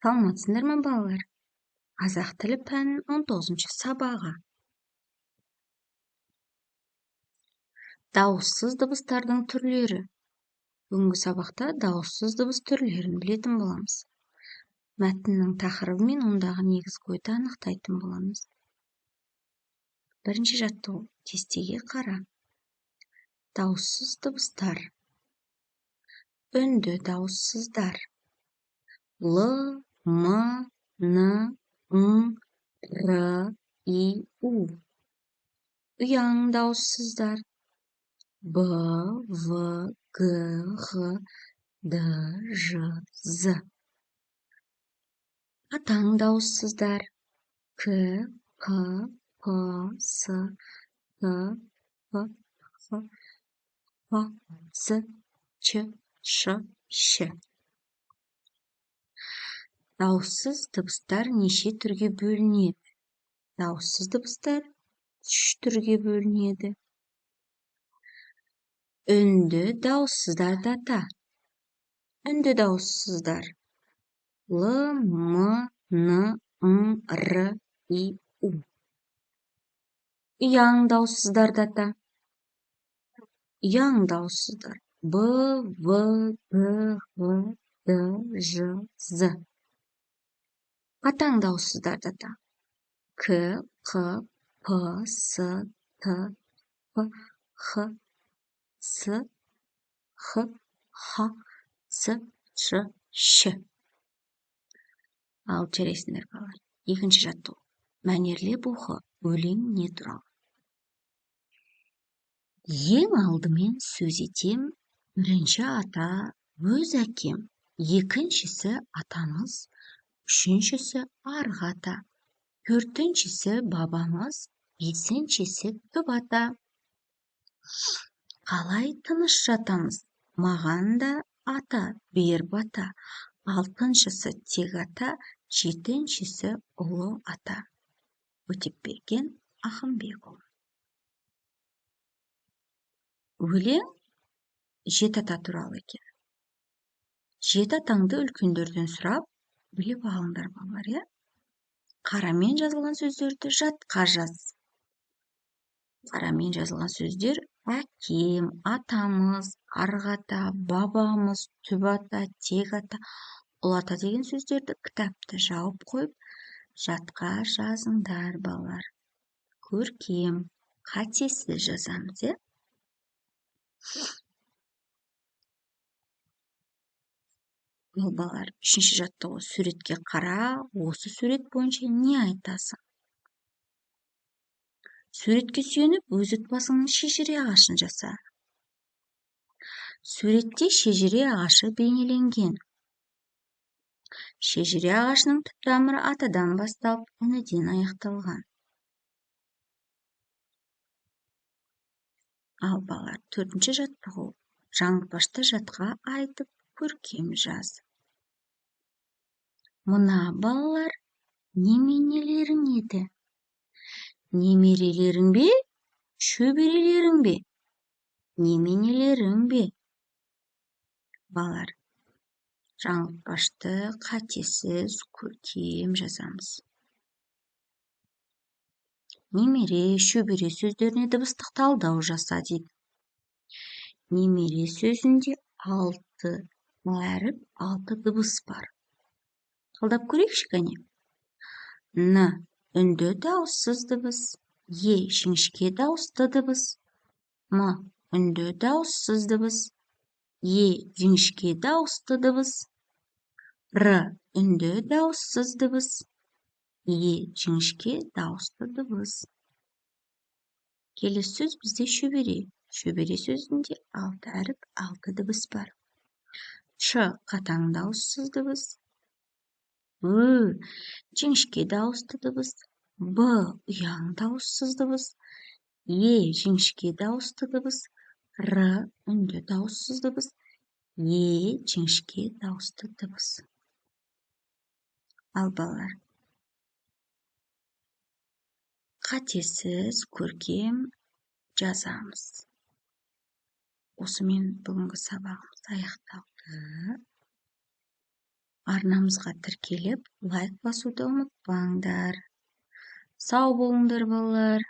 Саламатсыздар ма балалар? Қазақ тілі пәнінің 19-шы сабағы. Дауыссыз дыбыстардың түрлері. Бүгінгі сабақта дауыссыз дыбыс түрлерін білетін боламыз. Мәтіннің тақырыбы мен ондағы негізгі ойды анықтайтын боламыз. Бірінші жаттығу. Кестеге қара. Дауыссыз дыбыстар. Үнді дауыссыздар. Л, М, Н, Ң, Р, И, У. Ұяң дауыссыздар. Б, В, Г, Г, Д, Ж, З. Қатаң дауыссыздар. К, П, П, С, Т, П, Х, П, С, Ч, Ш, Щ. Дауыссыз дыбыстар неше түрге бөлінеді? Дауыссыз дыбыстар 3 түрге бөлінеді. Үнді дауыссыздар дата. Үнді дауыссыздар. Л, М, Н, Ң, Р, И, У. Ұяң дауыссыздар дата. Ұяң дауыссыздар. Б, В, Г, Г, Д, Ж, З. Қатаң дауыссыздар дата. К, Қ, П, С, Т, П, Х, С, Х, Х, С, Ш, Щ. Алып жарайсыңдар балалар. Екінші жаттығу. Мәнерлеп оқы. Өлең не туралы? Ең алдымен сөз етем, бірінші ата өз әкем, екіншісі атамыз, үшіншісі арғы ата, төртіншісі бабамыз, бесіншісі түп ата. Қалай тыныш жатамыз? Маған да ата бер бата. Алтыншысы тек ата, жетіншісі ұлы ата. Өтепберген Ақымбекұлы. Өлең жеті ата туралы екен. Жеті атаңды үлкендерден сұрап, біліп алыңдар балалар, иә? Қарамен жазылған сөздерді жатқа жаз. Қарамен жазылған сөздер әкем, атамыз, арғы ата, бабамыз, түп ата, тек ата, ұл ата деген сөздерді кітапты жауып қойып, жатқа жазыңдар балалар. Көркем, қатесіз жазамыз, е? Ол балалар, үшінші жаттығу. Суретке қара, осы сурет бойынша не айтасың? Суретке сүйеніп, өз отбасыңның шежіре ағашын жаса. Суретте шежіре ағашы бейнеленген. Шежіре ағашының түп тамыры атадан басталып, ініден аяқталған. Ал балалар, төртінші жаттығу. Жаңылтпашты жатқа айтып, көркем жаз. Мына балалар неменелерің еді? Немерелерің бе? Шөберелерің бе? Неменелерің бе? Балалар, жаңылтпашты қатесіз, көркем жазамыз. Немере, шөбере сөздеріне дыбыстық талдау жаса дейді. Немере сөзінде 6 әріп, 6 дыбыс бар. Талдап көрейікші кәне. Н үнді дауыссыз дыбыс, Е жіңішке дауысты дыбыс, М үнді дауыссыз дыбыс, Е жіңішке дауысты дыбыс, Р үнді дауыссыз дыбыс, Е жіңішке дауысты дыбыс. Келесі сөз бізде шөбере. Шөбере сөзінде 6 әріп, 6 дыбыс бар. Ш қатаң дауыссыз дыбыс, Өй жіңішке дауысты дыбыс, Б ұяң дауыссыз дыбыс, Е жіңішке дауысты дыбыс, Р үнді дауыссыз дыбыс, Е жіңішке дауысты дыбыс. Ал балалар, қатесіз, көркем жазамыз. Осымен бүгінгі сабағымыз аяқталды. Арнамызға тіркеліп, лайк басуды ұмытпаңдар. Сау болыңдар, балалар.